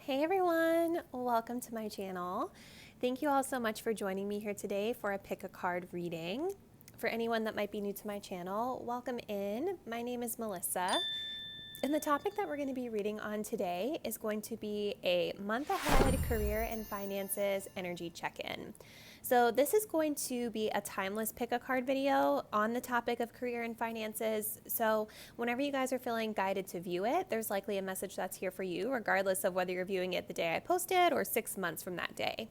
Hey everyone, welcome to my channel. Thank you all so much for joining me here today for a pick a card reading. For anyone that might be new to my channel, welcome in. My name is Melissa, and the topic that we're going to be reading on today is going to be a month ahead career and finances energy check-in. So this is going to be a timeless pick a card video on the topic of career and finances. So whenever you guys are feeling guided to view it, there's likely a message that's here for you, regardless of whether you're viewing it the day I posted or 6 months from that day.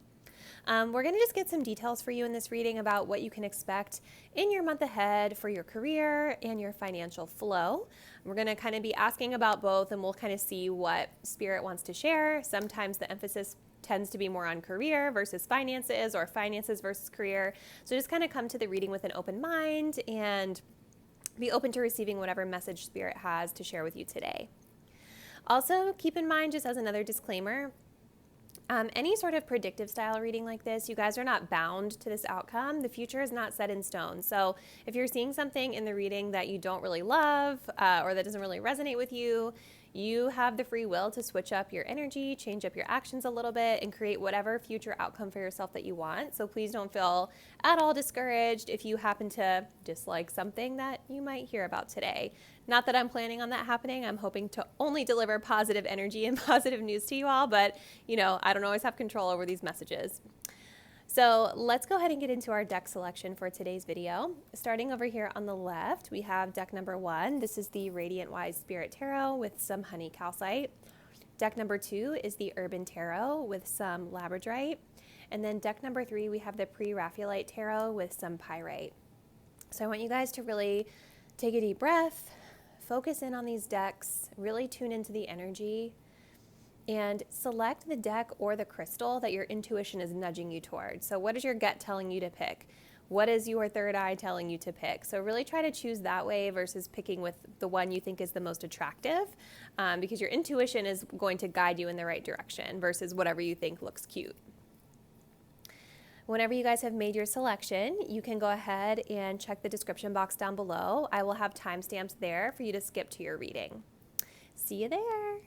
We're going to just get some details for you in this reading about what you can expect in your month ahead for your career and your financial flow. We're going to kind of be asking about both, and we'll kind of see what Spirit wants to share. Sometimes the emphasis tends to be more on career versus finances, or finances versus career. So just kind of come to the reading with an open mind and be open to receiving whatever message Spirit has to share with you today. Also, keep in mind, just as another disclaimer, any sort of predictive style reading like this, you guys are not bound to this outcome. The future is not set in stone. So if you're seeing something in the reading that you don't really love or that doesn't really resonate with you, you have the free will to switch up your energy, change up your actions a little bit, and create whatever future outcome for yourself that you want. So please don't feel at all discouraged if you happen to dislike something that you might hear about today. Not that I'm planning on that happening. I'm hoping to only deliver positive energy and positive news to you all, but I don't always have control over these messages. So let's go ahead and get into our deck selection for today's video. Starting over here on the left, we have deck number 1. This is the Radiant Wise Spirit Tarot with some honey calcite. Deck number 2 is the Urban Tarot with some labradorite. And then deck number 3, we have the Pre-Raphaelite Tarot with some pyrite. So I want you guys to really take a deep breath, focus in on these decks, really tune into the energy, and select the deck or the crystal that your intuition is nudging you towards. So what is your gut telling you to pick? What is your third eye telling you to pick? So really try to choose that way versus picking with the one you think is the most attractive, because your intuition is going to guide you in the right direction versus whatever you think looks cute. Whenever you guys have made your selection, you can go ahead and check the description box down below. I will have timestamps there for you to skip to your reading. See you there.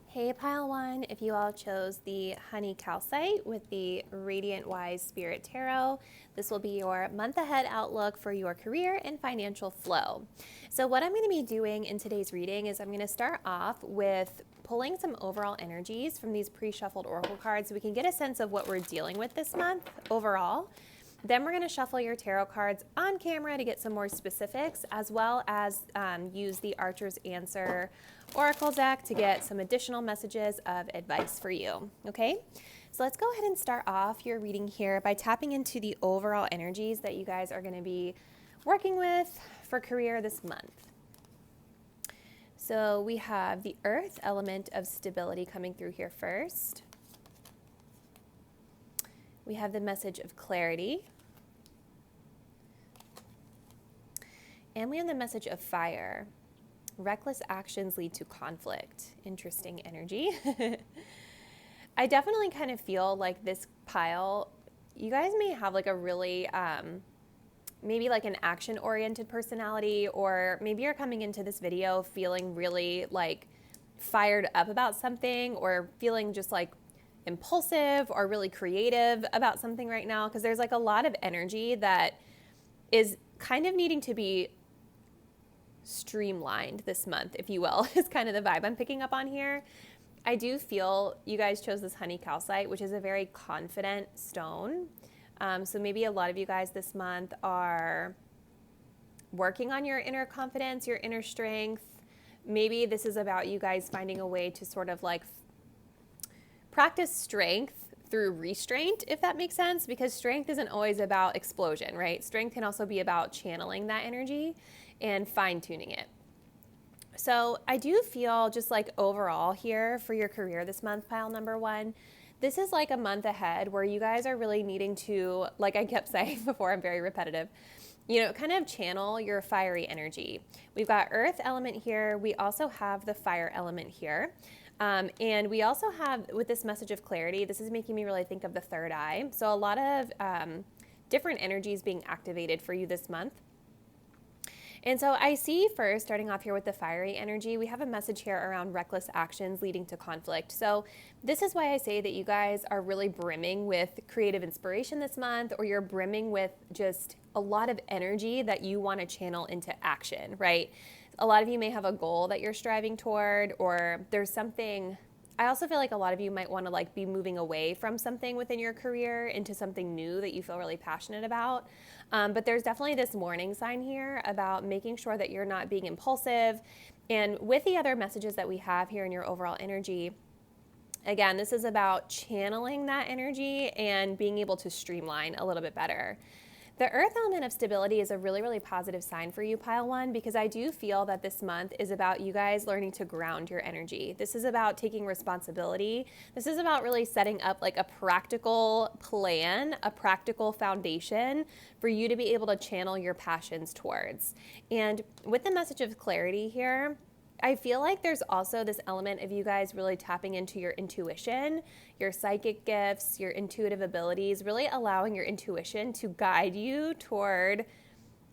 Hey Pile 1, if you all chose the Honey Calcite with the Radiant Wise Spirit Tarot, this will be your month ahead outlook for your career and financial flow. So what I'm going to be doing in today's reading is I'm going to start off with pulling some overall energies from these pre-shuffled oracle cards so we can get a sense of what we're dealing with this month overall. Then we're going to shuffle your tarot cards on camera to get some more specifics, as well as use the Archer's Answer Oracle deck to get some additional messages of advice for you. Okay, so let's go ahead and start off your reading here by tapping into the overall energies that you guys are going to be working with for career this month. So we have the Earth element of stability coming through here first. We have the message of clarity. And we have the message of fire. Reckless actions lead to conflict. Interesting energy. I definitely kind of feel like this pile, you guys may have like a really, maybe like an action-oriented personality, or maybe you're coming into this video feeling really like fired up about something, or feeling just like impulsive or really creative about something right now, because there's like a lot of energy that is kind of needing to be streamlined this month, if you will, is kind of the vibe I'm picking up on here. I do feel you guys chose this honey calcite, which is a very confident stone. So maybe a lot of you guys this month are working on your inner confidence, your inner strength. Maybe this is about you guys finding a way to sort of like practice strength through restraint, if that makes sense, because strength isn't always about explosion, right? Strength can also be about channeling that energy and fine-tuning it. So I do feel just like overall here for your career this month, pile number 1, this is like a month ahead where you guys are really needing to, like I kept saying before, I'm very repetitive, kind of channel your fiery energy. We've got earth element here. We also have the fire element here. And we also have, with this message of clarity, this is making me really think of the third eye. So a lot of different energies being activated for you this month. And so I see first, starting off here with the fiery energy, we have a message here around reckless actions leading to conflict. So this is why I say that you guys are really brimming with creative inspiration this month, or you're brimming with just a lot of energy that you want to channel into action, right? A lot of you may have a goal that you're striving toward, or there's something. I also feel like a lot of you might want to like be moving away from something within your career into something new that you feel really passionate about. But there's definitely this warning sign here about making sure that you're not being impulsive. And with the other messages that we have here in your overall energy, again, this is about channeling that energy and being able to streamline a little bit better. The earth element of stability is a really, really positive sign for you, pile one, because I do feel that this month is about you guys learning to ground your energy. This is about taking responsibility. This is about really setting up like a practical plan, a practical foundation for you to be able to channel your passions towards. And with the message of clarity here, I feel like there's also this element of you guys really tapping into your intuition, your psychic gifts, your intuitive abilities, really allowing your intuition to guide you toward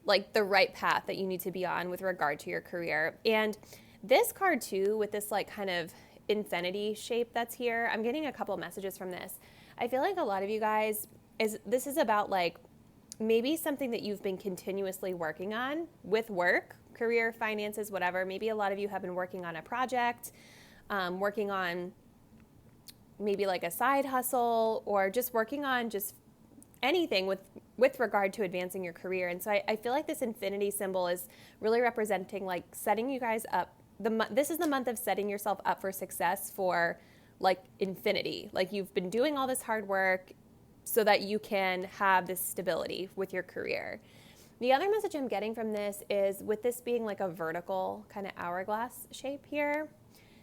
like the right path that you need to be on with regard to your career. And this card too, with this like kind of infinity shape that's here, I'm getting a couple messages from this. I feel like a lot of you guys, this is about like maybe something that you've been continuously working on with work, career, finances, whatever. Maybe a lot of you have been working on a project, working on maybe like a side hustle, or just working on just anything with regard to advancing your career. And so I feel like this infinity symbol is really representing like setting you guys up. This is the month of setting yourself up for success for like infinity. Like you've been doing all this hard work so that you can have this stability with your career. The other message I'm getting from this is with this being like a vertical kind of hourglass shape here,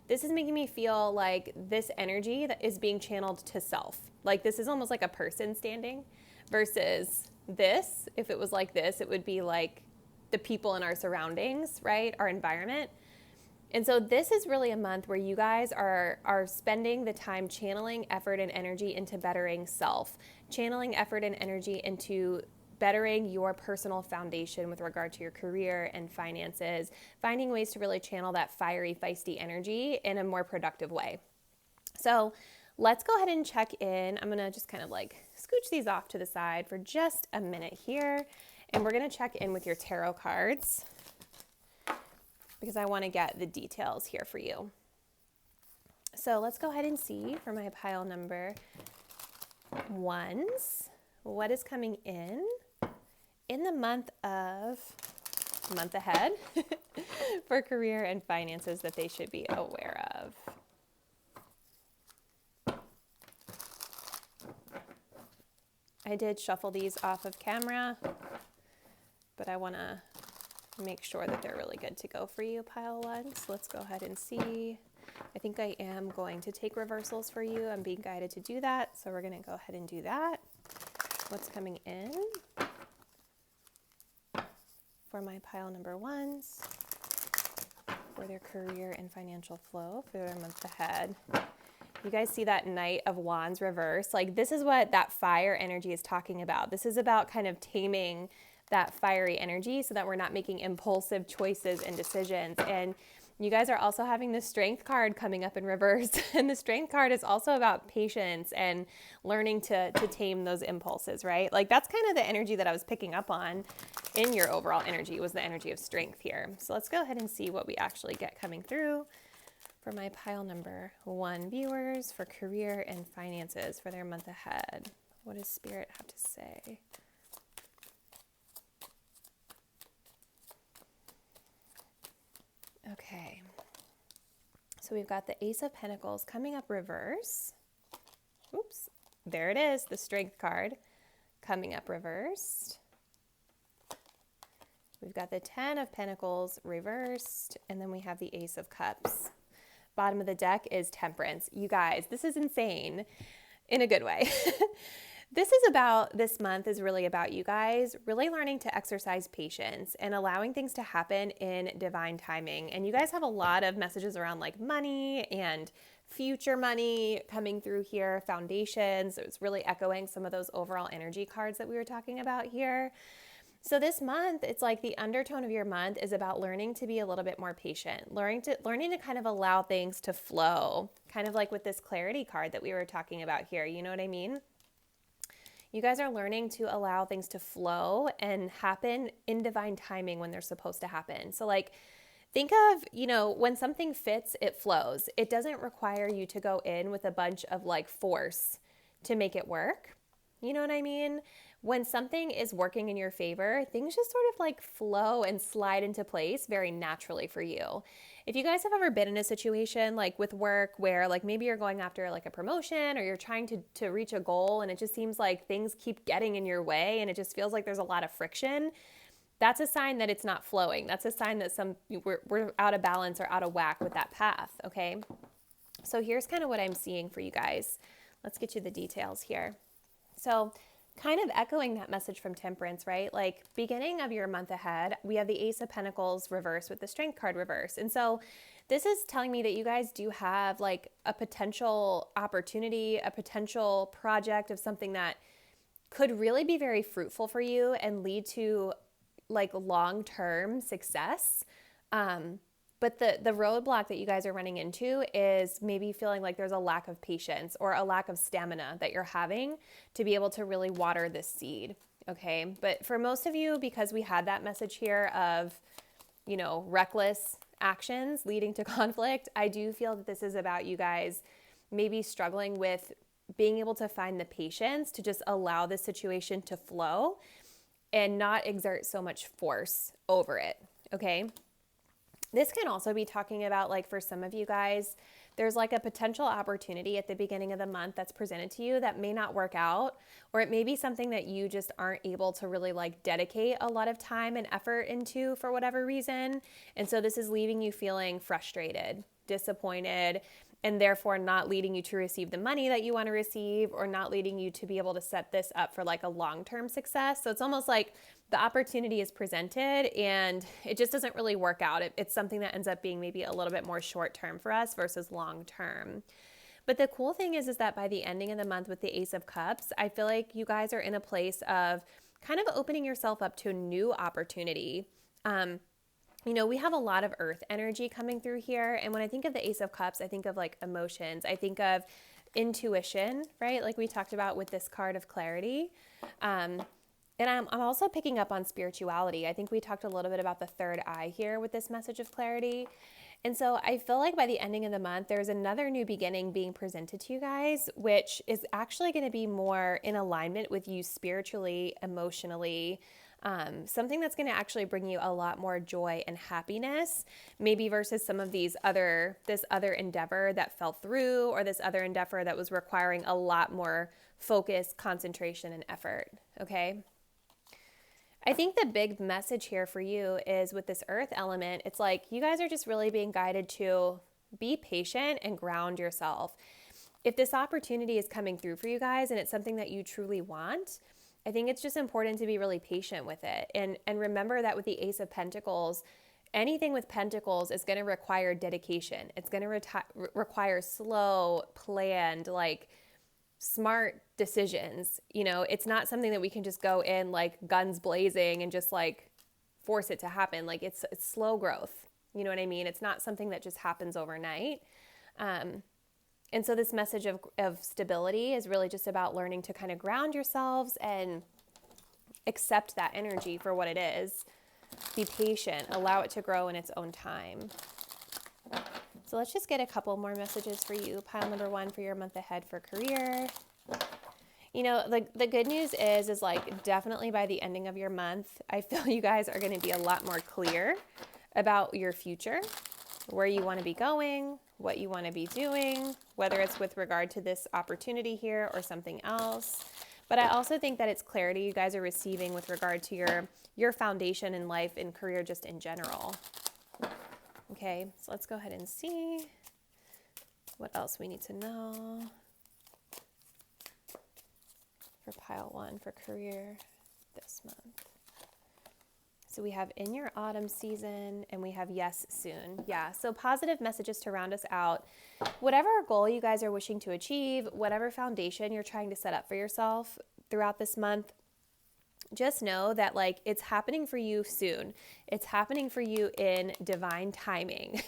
this is making me feel like this energy that is being channeled to self. Like this is almost like a person standing versus this. If it was like this, it would be like the people in our surroundings, right? Our environment. And so this is really a month where you guys are spending the time channeling effort and energy into bettering self, channeling effort and energy into bettering your personal foundation with regard to your career and finances, finding ways to really channel that fiery, feisty energy in a more productive way. So let's go ahead and check in. I'm going to just kind of like scooch these off to the side for just a minute here. And we're going to check in with your tarot cards because I want to get the details here for you. So let's go ahead and see for my pile number ones, what is coming in the month ahead for career and finances that they should be aware of. I did shuffle these off of camera, but I want to make sure that they're really good to go for you, pile one. So let's go ahead and see. I think I am going to take reversals for you. I'm being guided to do that, so we're going to go ahead and do that. What's coming in for my pile number ones for their career and financial flow for their month ahead. You guys see that Knight of Wands reverse? Like this is what that fire energy is talking about. This is about kind of taming that fiery energy so that we're not making impulsive choices and decisions. And you guys are also having the Strength card coming up in reverse. And the Strength card is also about patience and learning to tame those impulses, right? Like that's kind of the energy that I was picking up on in your overall energy, was the energy of strength here. So let's go ahead and see what we actually get coming through for my pile number one viewers for career and finances for their month ahead. What does Spirit have to say? Okay, so we've got the Ace of Pentacles coming up reverse. Oops, there it is, the Strength card coming up reversed. We've got the 10 of Pentacles reversed, and then we have the Ace of Cups. Bottom of the deck is Temperance. You guys, this is insane in a good way. This month is really about you guys really learning to exercise patience and allowing things to happen in divine timing. And you guys have a lot of messages around like money and future money coming through here, foundations. It's really echoing some of those overall energy cards that we were talking about here. So this month, it's like the undertone of your month is about learning to be a little bit more patient, learning to kind of allow things to flow, kind of like with this clarity card that we were talking about here. You know what I mean? You guys are learning to allow things to flow and happen in divine timing when they're supposed to happen. So like, think of, when something fits, it flows. It doesn't require you to go in with a bunch of like force to make it work. You know what I mean? When something is working in your favor, things just sort of like flow and slide into place very naturally for you. If you guys have ever been in a situation like with work where like maybe you're going after like a promotion or you're trying to reach a goal and it just seems like things keep getting in your way and it just feels like there's a lot of friction, that's a sign that it's not flowing. That's a sign that we're out of balance or out of whack with that path, okay? So here's kind of what I'm seeing for you guys. Let's get you the details here. So kind of echoing that message from Temperance, right? Like beginning of your month ahead, we have the Ace of Pentacles reverse with the Strength card reverse. And so this is telling me that you guys do have like a potential opportunity, a potential project of something that could really be very fruitful for you and lead to like long-term success. But the roadblock that you guys are running into is maybe feeling like there's a lack of patience or a lack of stamina that you're having to be able to really water this seed, okay? But for most of you, because we had that message here of, reckless actions leading to conflict, I do feel that this is about you guys maybe struggling with being able to find the patience to just allow the situation to flow and not exert so much force over it, okay? This can also be talking about, like, for some of you guys, there's like a potential opportunity at the beginning of the month that's presented to you that may not work out, or it may be something that you just aren't able to really like dedicate a lot of time and effort into for whatever reason. And so this is leaving you feeling frustrated, disappointed, and therefore not leading you to receive the money that you want to receive or not leading you to be able to set this up for like a long-term success. So it's almost like the opportunity is presented and it just doesn't really work out. It's something that ends up being maybe a little bit more short-term for us versus long-term. But the cool thing is that by the ending of the month with the Ace of Cups, I feel like you guys are in a place of kind of opening yourself up to a new opportunity. We have a lot of earth energy coming through here. And when I think of the Ace of Cups, I think of like emotions. I think of intuition, right? Like we talked about with this card of clarity. And I'm also picking up on spirituality. I think we talked a little bit about the third eye here with this message of clarity. And so I feel like by the ending of the month, there's another new beginning being presented to you guys, which is actually going to be more in alignment with you spiritually, emotionally, something that's going to actually bring you a lot more joy and happiness, maybe versus some of this other endeavor that fell through, or this other endeavor that was requiring a lot more focus, concentration, and effort, okay? I think the big message here for you is with this earth element, it's like you guys are just really being guided to be patient and ground yourself. If this opportunity is coming through for you guys and it's something that you truly want, I think it's just important to be really patient with it. And remember that with the Ace of Pentacles, anything with pentacles is going to require dedication. It's going to require slow, planned, like smart decisions. It's not something that we can just go in like guns blazing and just like force it to happen. Like it's slow growth. You know what I mean? It's not something that just happens overnight. And so this message of stability is really just about learning to kind of ground yourselves and accept that energy for what it is. Be patient, allow it to grow in its own time. So let's just get a couple more messages for you. Pile number 1 for your month ahead for career. The good news is like definitely by the ending of your month, I feel you guys are going to be a lot more clear about your future, where you want to be going, what you want to be doing, whether it's with regard to this opportunity here or something else. But I also think that it's clarity you guys are receiving with regard to your foundation in life and career just in general. Okay, so let's go ahead and see what else we need to know for pile 1 for career this month. So we have in your autumn season and we have yes soon. Yeah, so positive messages to round us out. Whatever goal you guys are wishing to achieve, whatever foundation you're trying to set up for yourself throughout this month, just know that like it's happening for you soon. It's happening for you in divine timing.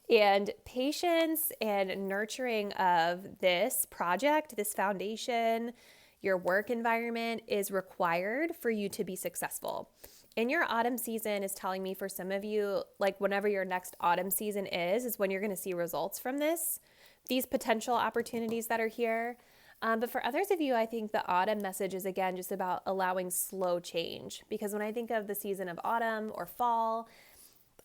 And patience and nurturing of this project, this foundation, your work environment is required for you to be successful. And your autumn season is telling me for some of you, like whenever your next autumn season is when you're going to see results from these potential opportunities that are here. But for others of you, I think the autumn message is again just about allowing slow change. Because when I think of the season of autumn or fall,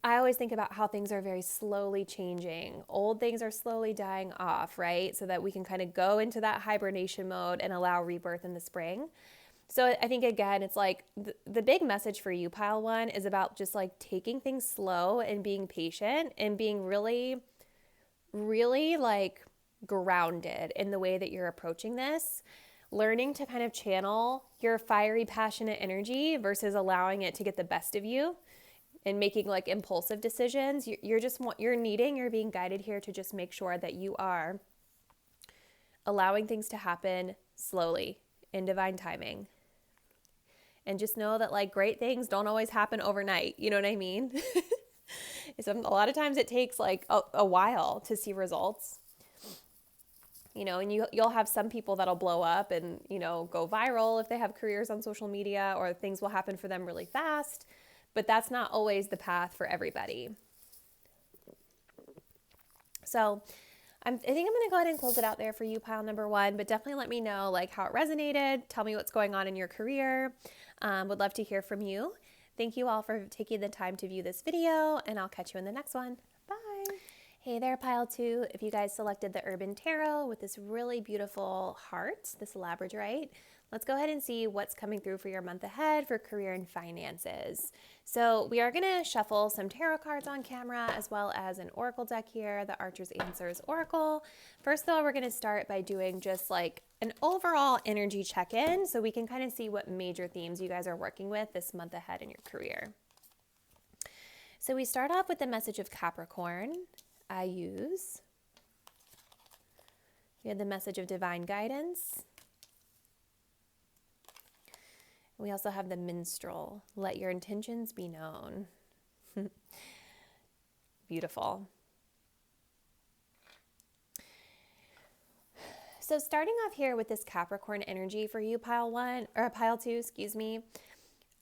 I always think about how things are very slowly changing. Old things are slowly dying off, right? So that we can kind of go into that hibernation mode and allow rebirth in the spring. So I think, again, it's like the big message for you, pile one, is about just like taking things slow and being patient and being really, really like grounded in the way that you're approaching this. Learning to kind of channel your fiery, passionate energy versus allowing it to get the best of you and making like impulsive decisions. You're being guided here to just make sure that you are allowing things to happen slowly in divine timing. And just know that like great things don't always happen overnight. You know what I mean? A lot of times it takes like a while to see results. You know, and you'll have some people that'll blow up and, you know, go viral if they have careers on social media, or things will happen for them really fast. But that's not always the path for everybody. So I think I'm going to go ahead and close it out there for you, pile number one, but definitely let me know like how it resonated. Tell me what's going on in your career. Would love to hear from you. Thank you all for taking the time to view this video, and I'll catch you in the next one. Bye. Hey there, pile two. If you guys selected the Urban Tarot with this really beautiful heart, this labradorite, let's go ahead and see what's coming through for your month ahead for career and finances. So we are going to shuffle some tarot cards on camera as well as an oracle deck here, the Archer's Answers Oracle. First though, we're going to start by doing just like an overall energy check-in so we can kind of see what major themes you guys are working with this month ahead in your career. So we start off with the message of Capricorn. We have the message of divine guidance. We also have the minstrel. Let your intentions be known. Beautiful. So starting off here with this Capricorn energy for you, pile two, excuse me.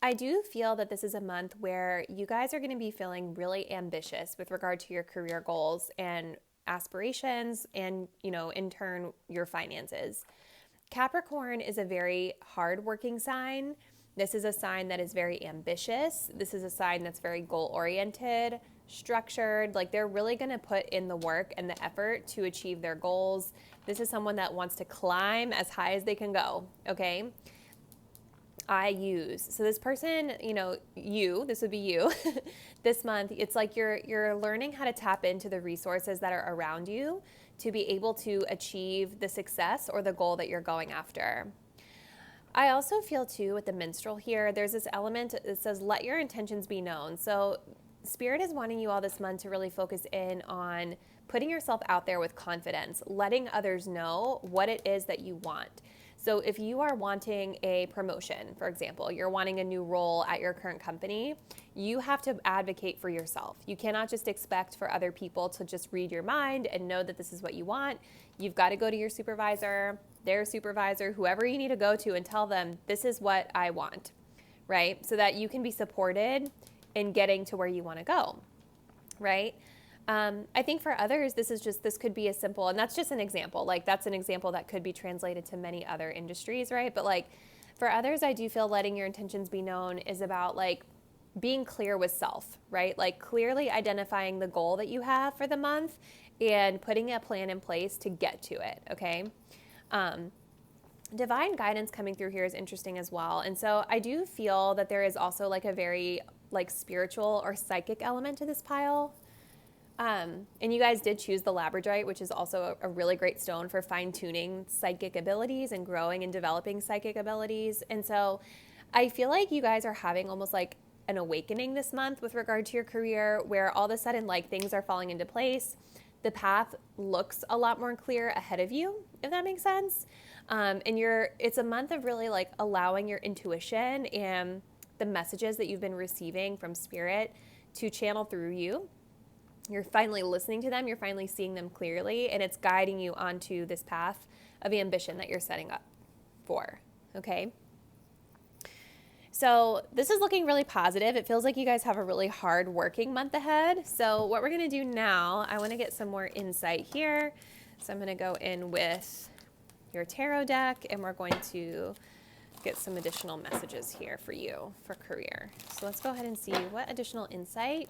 I do feel that this is a month where you guys are going to be feeling really ambitious with regard to your career goals and aspirations and, you know, in turn, your finances. Capricorn is a very hardworking sign. This is a sign that is very ambitious. This is a sign that's very goal-oriented, structured. Like they're really going to put in the work and the effort to achieve their goals. This is someone that wants to climb as high as they can go, okay? So this person, you know, this would be you. This month, it's like you're learning how to tap into the resources that are around you to be able to achieve the success or the goal that you're going after. I also feel too with the minstrel here, there's this element that says, let your intentions be known. So Spirit is wanting you all this month to really focus in on putting yourself out there with confidence, letting others know what it is that you want. So if you are wanting a promotion, for example, you're wanting a new role at your current company, you have to advocate for yourself. You cannot just expect for other people to just read your mind and know that this is what you want. You've got to go to your supervisor, their supervisor, whoever you need to go to and tell them, this is what I want, right? So that you can be supported in getting to where you want to go, right? I think for others, this could be as simple, and that's just an example. Like that's an example that could be translated to many other industries, right? But like for others, I do feel letting your intentions be known is about like being clear with self, right? Like clearly identifying the goal that you have for the month and putting a plan in place to get to it, okay? Divine guidance coming through here is interesting as well. And so I do feel that there is also like a very like spiritual or psychic element to this pile. And you guys did choose the labradorite, which is also a really great stone for fine-tuning psychic abilities and growing and developing psychic abilities. And so I feel like you guys are having almost like an awakening this month with regard to your career, where all of a sudden like things are falling into place. the path looks a lot more clear ahead of you, if that makes sense. And it's a month of really like allowing your intuition and the messages that you've been receiving from spirit to channel through you. You're finally listening to them. You're finally seeing them clearly, and it's guiding you onto this path of ambition that you're setting up for. Okay. So this is looking really positive. It feels like you guys have a really hard working month ahead. So what we're going to do now, I want to get some more insight here. So I'm going to go in with your tarot deck, and we're going to get some additional messages here for you for career. So let's go ahead and see what additional insight,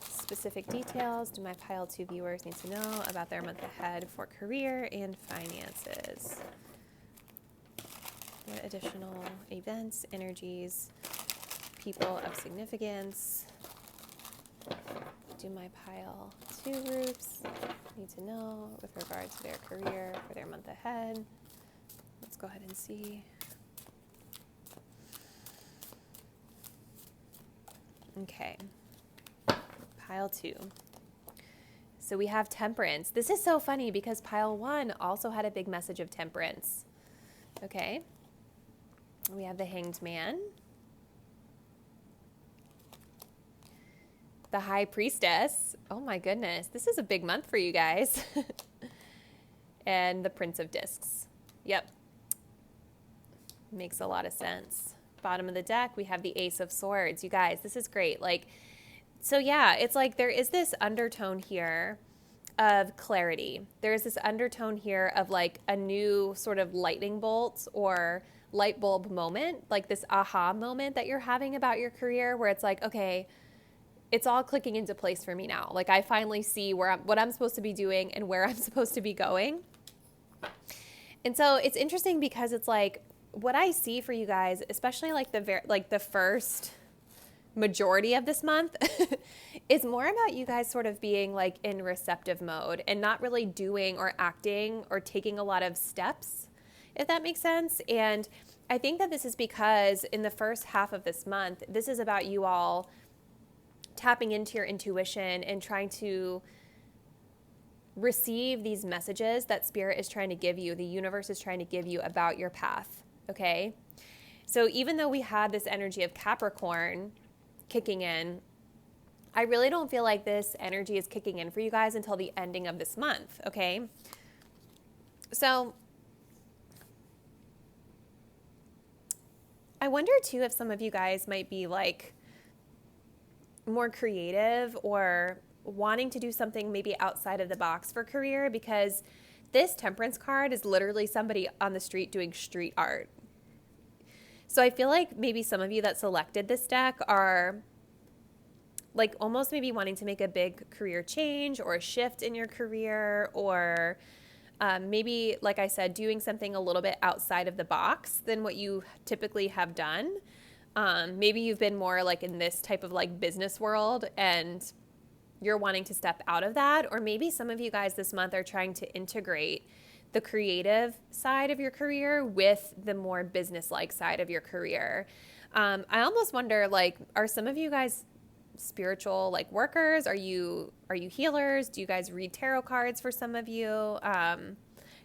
specific details do my pile 2 viewers need to know about their month ahead for career and finances. What additional events, energies, people of significance do my pile 2 groups need to know with regard to their career for their month ahead? Let's go ahead and see. Okay, pile 2. So we have temperance. This is so funny because pile 1 also had a big message of temperance. Okay. We have the Hanged Man, the High Priestess. Oh my goodness, this is a big month for you guys. And the Prince of Discs. Yep. Makes a lot of sense. Bottom of the deck, we have the Ace of Swords. You guys, this is great. Like, so yeah, it's like there is this undertone here of clarity. There is this undertone here of like a new sort of lightning bolt or light bulb moment, like this aha moment that you're having about your career where it's like, okay, it's all clicking into place for me now. Like I finally see what I'm supposed to be doing and where I'm supposed to be going. And so it's interesting because it's like what I see for you guys, especially like the first majority of this month is more about you guys sort of being like in receptive mode and not really doing or acting or taking a lot of steps, if that makes sense. And I think that this is because in the first half of this month, this is about you all tapping into your intuition and trying to receive these messages that spirit is trying to give you, the universe is trying to give you about your path, okay? So even though we had this energy of Capricorn kicking in, I really don't feel like this energy is kicking in for you guys until the ending of this month, okay? So I wonder too if some of you guys might be like more creative or wanting to do something maybe outside of the box for career, because this Temperance card is literally somebody on the street doing street art. So I feel like maybe some of you that selected this deck are like almost maybe wanting to make a big career change or a shift in your career, or maybe, like I said, doing something a little bit outside of the box than what you typically have done. Maybe you've been more like in this type of like business world and you're wanting to step out of that. Or maybe some of you guys this month are trying to integrate the creative side of your career with the more business-like side of your career. I almost wonder, like, are some of you guys spiritual like workers? Are you healers? Do you guys read tarot cards for some of you?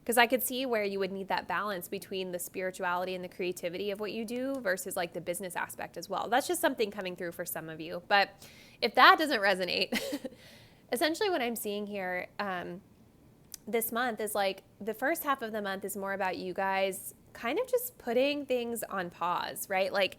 Because I could see where you would need that balance between the spirituality and the creativity of what you do versus like the business aspect as well. That's just something coming through for some of you. But if that doesn't resonate, essentially what I'm seeing here this month is like the first half of the month is more about you guys kind of just putting things on pause, right? Like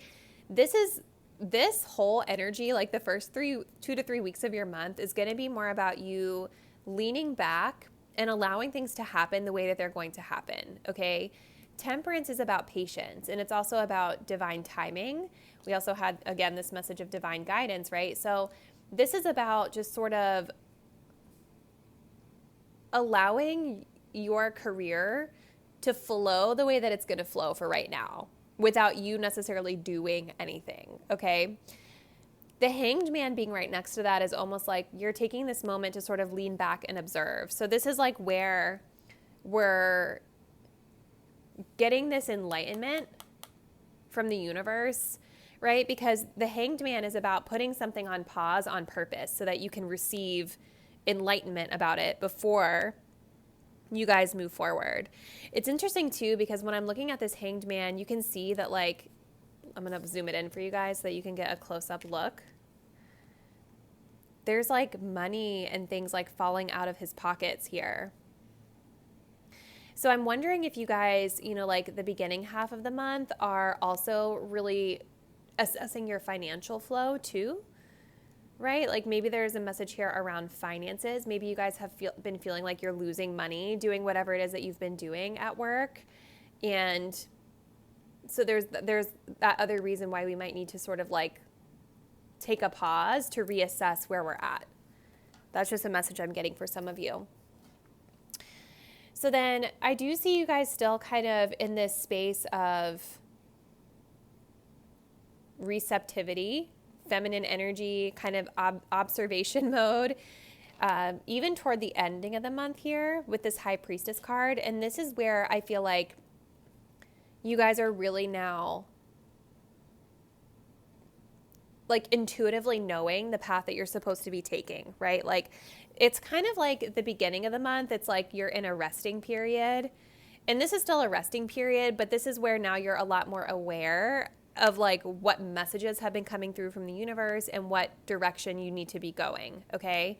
this whole energy, like the first 2 to 3 weeks of your month is going to be more about you leaning back and allowing things to happen the way that they're going to happen, okay? Temperance is about patience, and it's also about divine timing. We also had, again, this message of divine guidance, right? So this is about just sort of allowing your career to flow the way that it's going to flow for right now, without you necessarily doing anything, okay? The Hanged Man being right next to that is almost like you're taking this moment to sort of lean back and observe. So this is like where we're getting this enlightenment from the universe, right? Because the Hanged Man is about putting something on pause on purpose so that you can receive enlightenment about it before you guys move forward. It's interesting too, because when I'm looking at this Hanged Man, you can see that, like, I'm going to zoom it in for you guys so that you can get a close-up look. There's like money and things like falling out of his pockets here. So I'm wondering if you guys, you know, like the beginning half of the month are also really assessing your financial flow too, right? Like maybe there's a message here around finances. Maybe you guys have been feeling like you're losing money doing whatever it is that you've been doing at work. And so there's that other reason why we might need to sort of like take a pause to reassess where we're at. That's just a message I'm getting for some of you. So then I do see you guys still kind of in this space of receptivity, feminine energy, kind of observation mode, even toward the ending of the month here with this High Priestess card. And this is where I feel like you guys are really now like intuitively knowing the path that you're supposed to be taking, right? Like it's kind of like the beginning of the month. It's like you're in a resting period, and this is still a resting period, but this is where now you're a lot more aware of like what messages have been coming through from the universe and what direction you need to be going. Okay.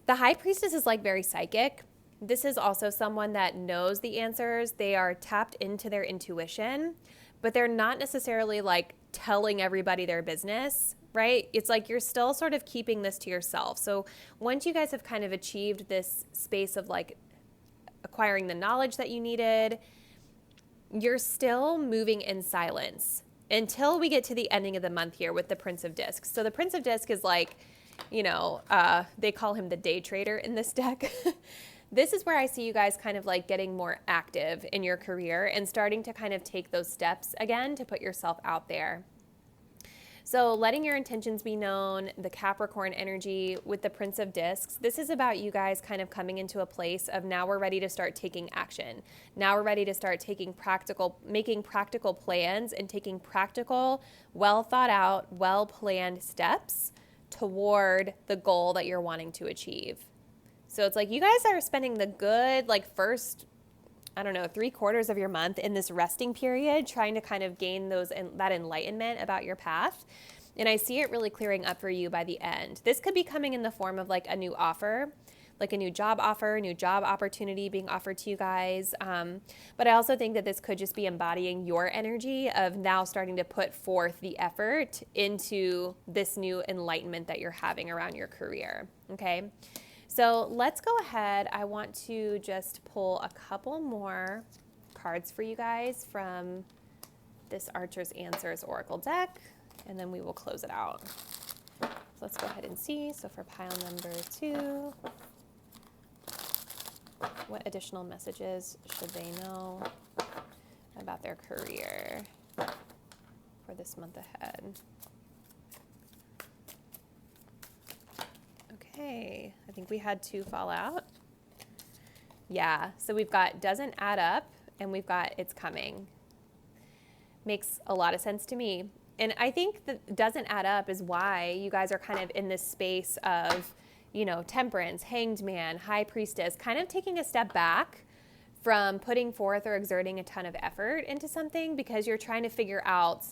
The High Priestess is like very psychic. This is also someone that knows the answers. They are tapped into their intuition, but they're not necessarily like telling everybody their business, right? It's like you're still sort of keeping this to yourself. So once you guys have kind of achieved this space of like acquiring the knowledge that you needed, you're still moving in silence until we get to the ending of the month here with the Prince of Discs. So the Prince of Discs is like, you know, they call him the day trader in this deck. This is where I see you guys kind of like getting more active in your career and starting to kind of take those steps again to put yourself out there. So letting your intentions be known, the Capricorn energy with the Prince of Discs, this is about you guys kind of coming into a place of now we're ready to start taking action. Now we're ready to start making practical plans and taking practical, well thought out, well planned steps toward the goal that you're wanting to achieve. So it's like you guys are spending the good, like first, 3/4 of your month in this resting period, trying to kind of gain that enlightenment about your path. And I see it really clearing up for you by the end. This could be coming in the form of like a new offer, like a new job offer, new job opportunity being offered to you guys. But I also think that this could just be embodying your energy of now starting to put forth the effort into this new enlightenment that you're having around your career. Okay. So let's go ahead. I want to just pull a couple more cards for you guys from this Archer's Answers Oracle deck, and then we will close it out. So let's go ahead and see. So for pile number 2, what additional messages should they know about their career for this month ahead? Okay, I think we had 2 fall out. Yeah, so we've got doesn't add up, and we've got it's coming. Makes a lot of sense to me. And I think that doesn't add up is why you guys are kind of in this space of, you know, Temperance, Hanged Man, High Priestess, kind of taking a step back from putting forth or exerting a ton of effort into something because you're trying to figure out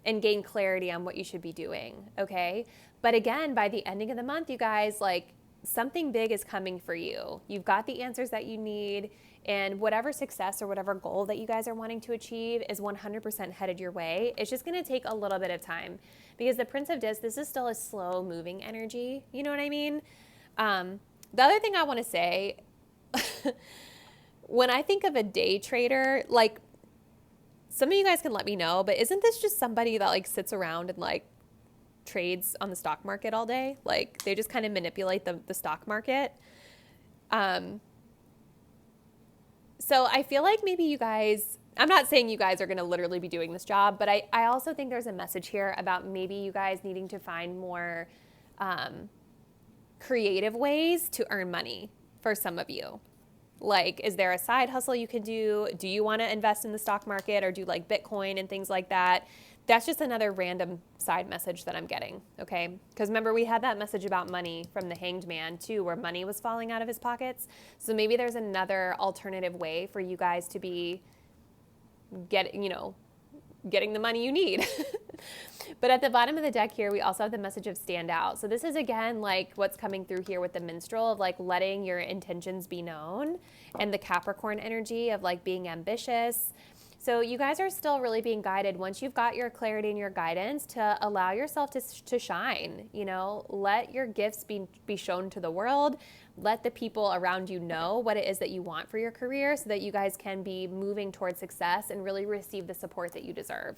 and gain clarity on what you should be doing, okay? But again, by the ending of the month, you guys, like something big is coming for you. You've got the answers that you need, and whatever success or whatever goal that you guys are wanting to achieve is 100% headed your way. It's just gonna take a little bit of time because the Prince of Discs, this is still a slow moving energy. You know what I mean? The other thing I wanna say, when I think of a day trader, like some of you guys can let me know, but isn't this just somebody that like sits around and like trades on the stock market all day? Like they just kind of manipulate the stock market. So I feel like maybe you guys, I'm not saying you guys are going to literally be doing this job, but I also think there's a message here about maybe you guys needing to find more creative ways to earn money for some of you. Like, is there a side hustle you can do? Do you want to invest in the stock market or do like Bitcoin and things like that? that's just another random side message that I'm getting, okay? Because remember, we had that message about money from the Hanged Man too, where money was falling out of his pockets. So maybe there's another alternative way for you guys to be getting the money you need. But at the bottom of the deck here, we also have the message of stand out. So this is, again, like what's coming through here with the minstrel of like letting your intentions be known, and the Capricorn energy of like being ambitious. So you guys are still really being guided once you've got your clarity and your guidance to allow yourself to shine, let your gifts be shown to the world. Let the people around you know what it is that you want for your career so that you guys can be moving towards success and really receive the support that you deserve.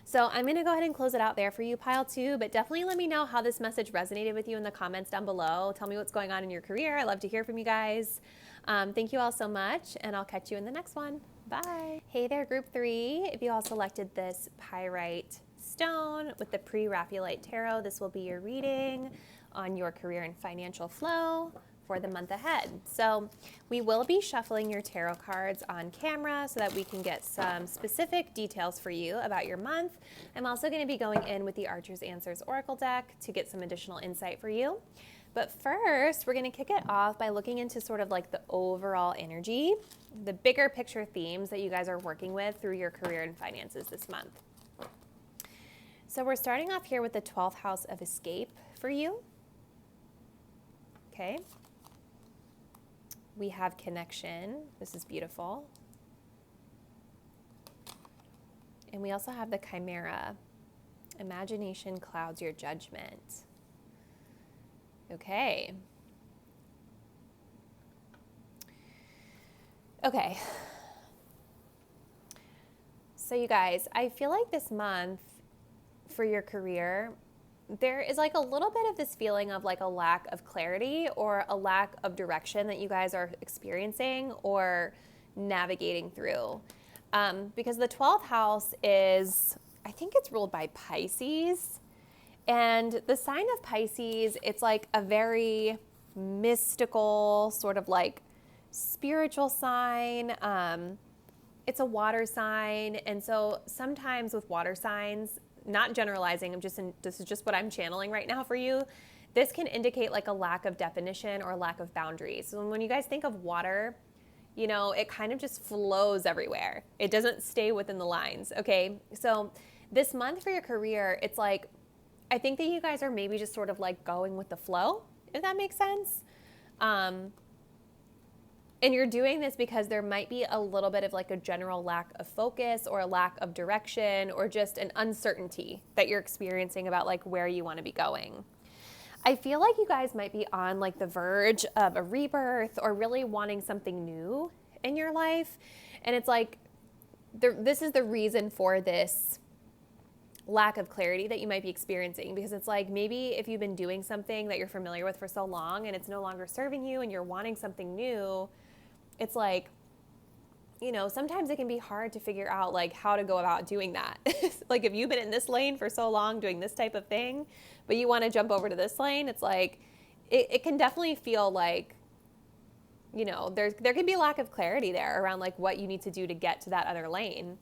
So I'm going to go ahead and close it out there for you, pile 2, but definitely let me know how this message resonated with you in the comments down below. Tell me what's going on in your career. I love to hear from you guys. Thank you all so much, and I'll catch you in the next one. Bye. Hey there, group 3. If you all selected this pyrite stone with the Pre-Raphaelite tarot, this will be your reading on your career and financial flow for the month ahead. So we will be shuffling your tarot cards on camera so that we can get some specific details for you about your month. I'm also going to be going in with the Archer's Answers Oracle deck to get some additional insight for you. But first, we're going to kick it off by looking into sort of like the overall energy, the bigger picture themes that you guys are working with through your career and finances this month. So we're starting off here with the 12th house of escape for you. Okay. We have connection. This is beautiful. And we also have the chimera. Imagination clouds your judgment. Okay. Okay. So you guys, I feel like this month for your career, there is like a little bit of this feeling of like a lack of clarity or a lack of direction that you guys are experiencing or navigating through. Because the 12th house is, I think it's ruled by Pisces. And the sign of Pisces, it's like a very mystical, sort of like spiritual sign. It's a water sign. And so sometimes with water signs, not generalizing, this is just what I'm channeling right now for you. This can indicate like a lack of definition or a lack of boundaries. So when you guys think of water, it kind of just flows everywhere. It doesn't stay within the lines. Okay. So this month for your career, it's like, I think that you guys are maybe just sort of like going with the flow, if that makes sense. And you're doing this because there might be a little bit of like a general lack of focus or a lack of direction or just an uncertainty that you're experiencing about like where you want to be going. I feel like you guys might be on like the verge of a rebirth or really wanting something new in your life. And it's like, this is the reason for this lack of clarity that you might be experiencing, because it's like maybe if you've been doing something that you're familiar with for so long and it's no longer serving you and you're wanting something new, it's like, sometimes it can be hard to figure out like how to go about doing that. Like if you've been in this lane for so long doing this type of thing, but you want to jump over to this lane, it's like, it can definitely feel like, there can be a lack of clarity there around like what you need to do to get to that other lane.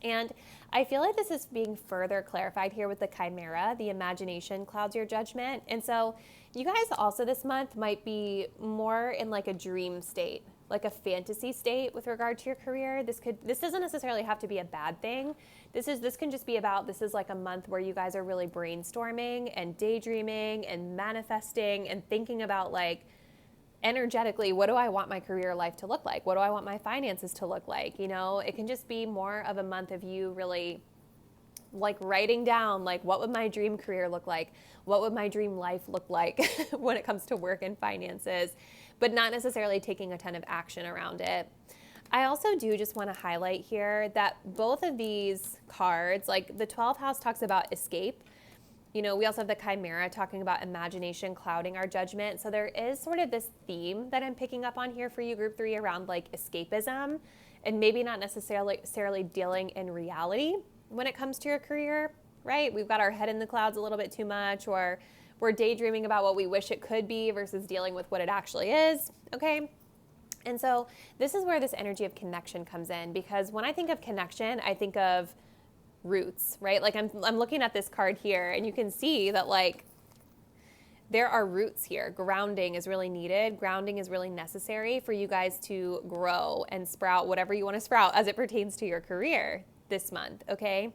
And I feel like this is being further clarified here with the chimera. The imagination clouds your judgment. And so you guys also this month might be more in like a dream state, like a fantasy state with regard to your career. This doesn't necessarily have to be a bad thing. This can just be about, this is like a month where you guys are really brainstorming and daydreaming and manifesting and thinking about like, energetically, what do I want my career life to look like? What do I want my finances to look like? It can just be more of a month of you really like writing down, like, what would my dream career look like? What would my dream life look like when it comes to work and finances, but not necessarily taking a ton of action around it. I also do just want to highlight here that both of these cards, like the 12th house talks about escape. We also have the chimera talking about imagination clouding our judgment. So there is sort of this theme that I'm picking up on here for you, group 3, around like escapism and maybe not necessarily dealing in reality when it comes to your career, right? We've got our head in the clouds a little bit too much, or we're daydreaming about what we wish it could be versus dealing with what it actually is, okay? And so this is where this energy of connection comes in, because when I think of connection, I think of roots, right? Like I'm looking at this card here and you can see that like there are roots here. Grounding is really needed. Grounding is really necessary for you guys to grow and sprout whatever you want to sprout as it pertains to your career this month, okay?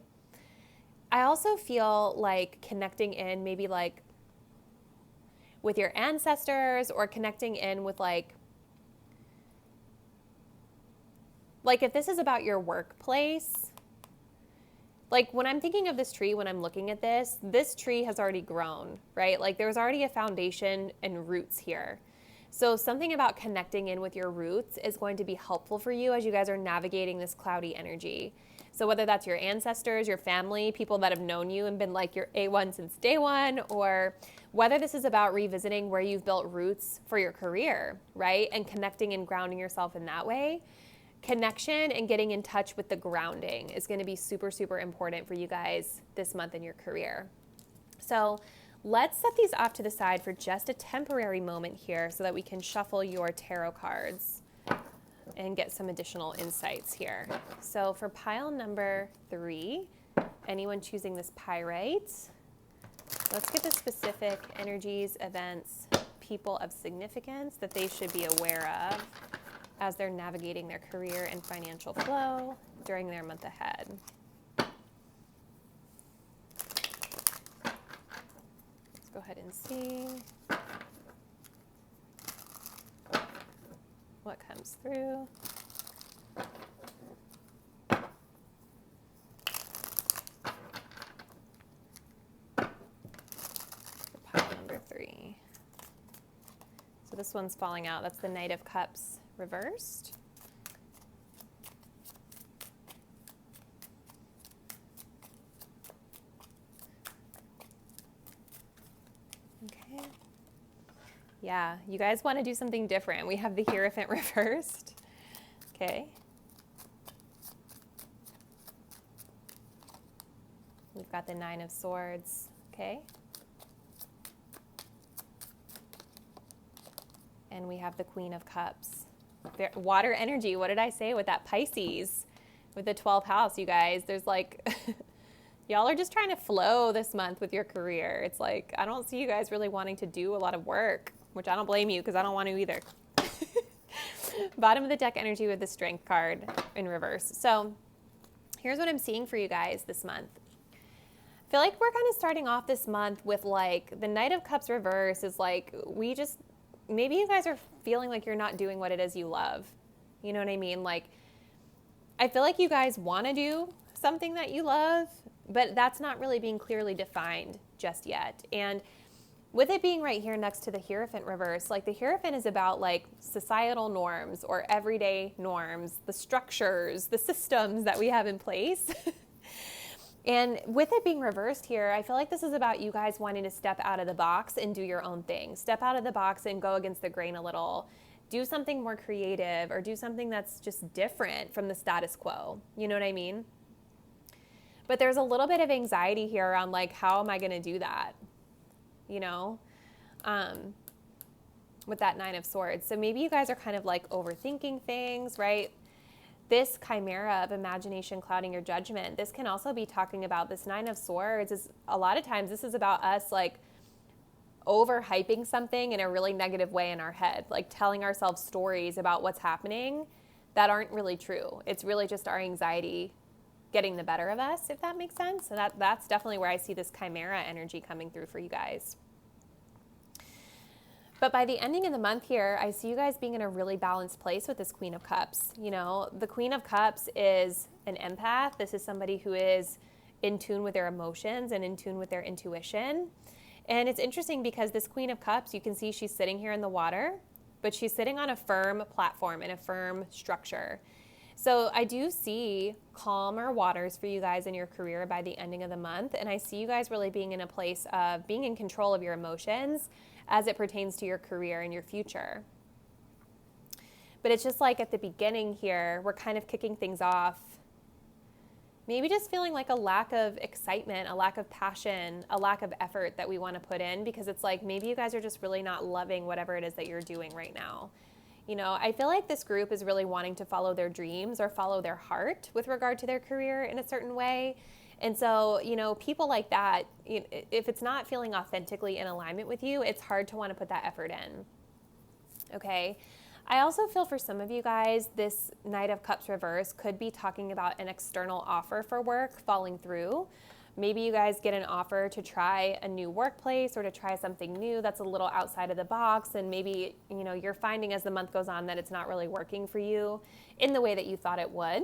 I also feel like connecting in maybe like with your ancestors or connecting in with like if this is about your workplace, like when I'm thinking of this tree, when I'm looking at this tree has already grown, right? Like there's already a foundation and roots here. So something about connecting in with your roots is going to be helpful for you as you guys are navigating this cloudy energy. So whether that's your ancestors, your family, people that have known you and been like your A1 since day one, or whether this is about revisiting where you've built roots for your career, right? And connecting and grounding yourself in that way. Connection and getting in touch with the grounding is going to be super, super important for you guys this month in your career. So let's set these off to the side for just a temporary moment here so that we can shuffle your tarot cards and get some additional insights here. So for pile number 3, anyone choosing this pyrite, let's get the specific energies, events, people of significance that they should be aware of as they're navigating their career and financial flow during their month ahead. Let's go ahead and see what comes through. For pile number 3. So this one's falling out. That's the Knight of Cups reversed. Okay. Yeah, you guys want to do something different. We have the Hierophant reversed. Okay. We've got the Nine of Swords. Okay. And we have the Queen of Cups. Water energy, what did I say with that Pisces? With the 12th house, you guys, there's like, y'all are just trying to flow this month with your career. It's like, I don't see you guys really wanting to do a lot of work, which I don't blame you because I don't want to either. Bottom of the deck energy with the Strength card in reverse. So here's what I'm seeing for you guys this month. I feel like we're kind of starting off this month with like the Knight of Cups reverse is like, maybe you guys are feeling like you're not doing what it is you love. You know what I mean? Like, I feel like you guys want to do something that you love, but that's not really being clearly defined just yet. And with it being right here next to the Hierophant reverse, like the Hierophant is about like societal norms or everyday norms, the structures, the systems that we have in place. And with it being reversed here, I feel like this is about you guys wanting to step out of the box and do your own thing. Step out of the box and go against the grain a little. Do something more creative or do something that's just different from the status quo. You know what I mean? But there's a little bit of anxiety here around like, how am I going to do that? You know, with that Nine of Swords. So maybe you guys are kind of like overthinking things, right? This chimera of imagination clouding your judgment, this can also be talking about this Nine of Swords is a lot of times this is about us like overhyping something in a really negative way in our head, like telling ourselves stories about what's happening that aren't really true. It's really just our anxiety getting the better of us, if that makes sense. So that's definitely where I see this chimera energy coming through for you guys. But by the ending of the month here, I see you guys being in a really balanced place with this Queen of Cups. You know, the Queen of Cups is an empath. This is somebody who is in tune with their emotions and in tune with their intuition. And it's interesting because this Queen of Cups, you can see she's sitting here in the water, but she's sitting on a firm platform and a firm structure. So I do see calmer waters for you guys in your career by the ending of the month. And I see you guys really being in a place of being in control of your emotions as it pertains to your career and your future. But it's just like at the beginning here, we're kind of kicking things off. Maybe just feeling like a lack of excitement, a lack of passion, a lack of effort that we want to put in because it's like maybe you guys are just really not loving whatever it is that you're doing right now. You know, I feel like this group is really wanting to follow their dreams or follow their heart with regard to their career in a certain way. And so, you know, people like that, if it's not feeling authentically in alignment with you, it's hard to want to put that effort in. Okay. I also feel for some of you guys, this Knight of Cups reverse could be talking about an external offer for work falling through. Maybe you guys get an offer to try a new workplace or to try something new that's a little outside of the box. And maybe, you know, you're finding as the month goes on that it's not really working for you in the way that you thought it would,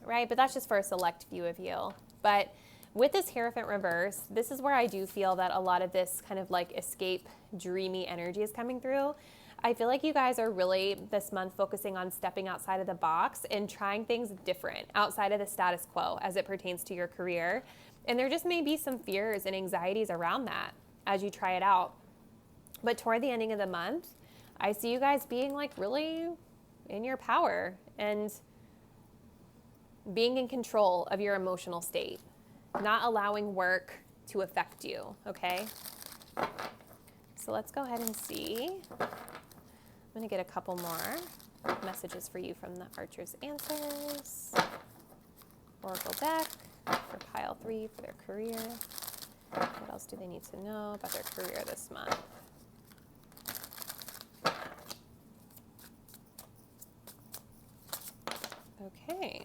right? But that's just for a select few of you. But with this Hierophant reverse, this is where I do feel that a lot of this kind of like escape, dreamy energy is coming through. I feel like you guys are really this month focusing on stepping outside of the box and trying things different outside of the status quo as it pertains to your career. And there just may be some fears and anxieties around that as you try it out. But toward the ending of the month, I see you guys being like really in your power and being in control of your emotional state, not allowing work to affect you, okay? So let's go ahead and see. I'm going to get a couple more messages for you from the Archer's Answers Oracle deck for pile 3 for their career. What else do they need to know about their career this month? Okay.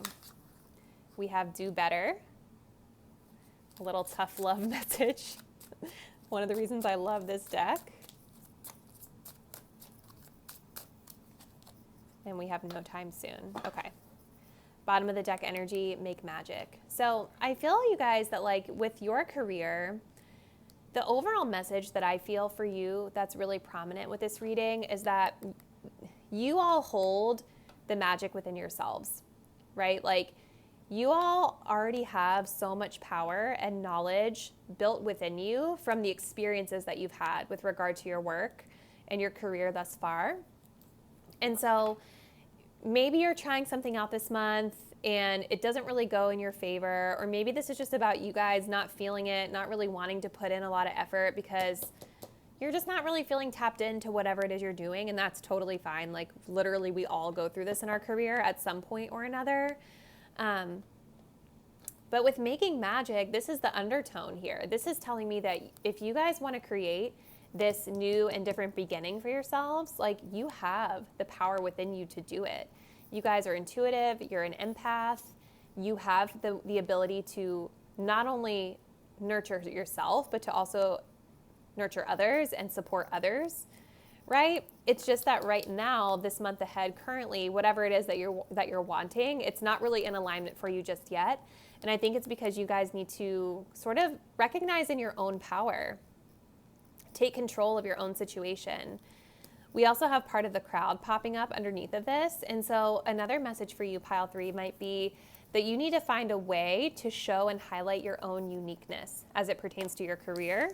We have Do Better. A little tough love message. One of the reasons I love this deck. And we have No Time Soon. Okay. Bottom of the deck energy, Make Magic. So I feel, you guys, that like with your career, the overall message that I feel for you that's really prominent with this reading is that you all hold the magic within yourselves, right? Like you all already have so much power and knowledge built within you from the experiences that you've had with regard to your work and your career thus far. And so maybe you're trying something out this month and it doesn't really go in your favor, or maybe this is just about you guys not feeling it, not really wanting to put in a lot of effort because you're just not really feeling tapped into whatever it is you're doing, and that's totally fine. Like literally we all go through this in our career at some point or another. But with making magic, this is the undertone here. This is telling me that if you guys want to create this new and different beginning for yourselves, like you have the power within you to do it. You guys are intuitive, you're an empath, you have the ability to not only nurture yourself, but to also nurture others and support others, right? It's just that right now, this month ahead, currently, whatever it is that you're wanting, it's not really in alignment for you just yet. And I think it's because you guys need to sort of recognize in your own power. Take control of your own situation. We also have part of the crowd popping up underneath of this. And so another message for you, pile 3, might be that you need to find a way to show and highlight your own uniqueness as it pertains to your career.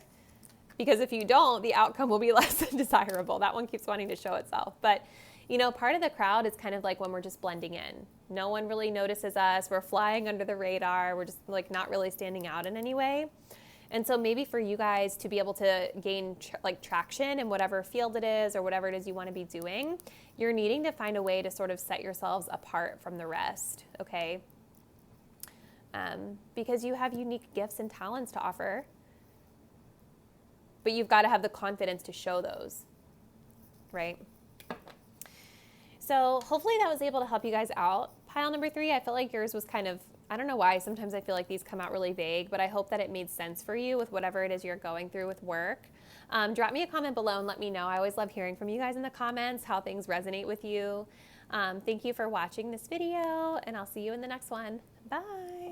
Because if you don't, the outcome will be less than desirable. That one keeps wanting to show itself. But, you know, part of the crowd is kind of like when we're just blending in. No one really notices us. We're flying under the radar. We're just like not really standing out in any way. And so maybe for you guys to be able to gain traction in whatever field it is or whatever it is you want to be doing, you're needing to find a way to sort of set yourselves apart from the rest, okay? Because you have unique gifts and talents to offer, but you've got to have the confidence to show those, right? So hopefully that was able to help you guys out. Pile number 3, I felt like yours was kind of, I don't know why, sometimes I feel like these come out really vague, but I hope that it made sense for you with whatever it is you're going through with work. Drop me a comment below and let me know. I always love hearing from you guys in the comments, how things resonate with you. Thank you for watching this video, and I'll see you in the next one. Bye.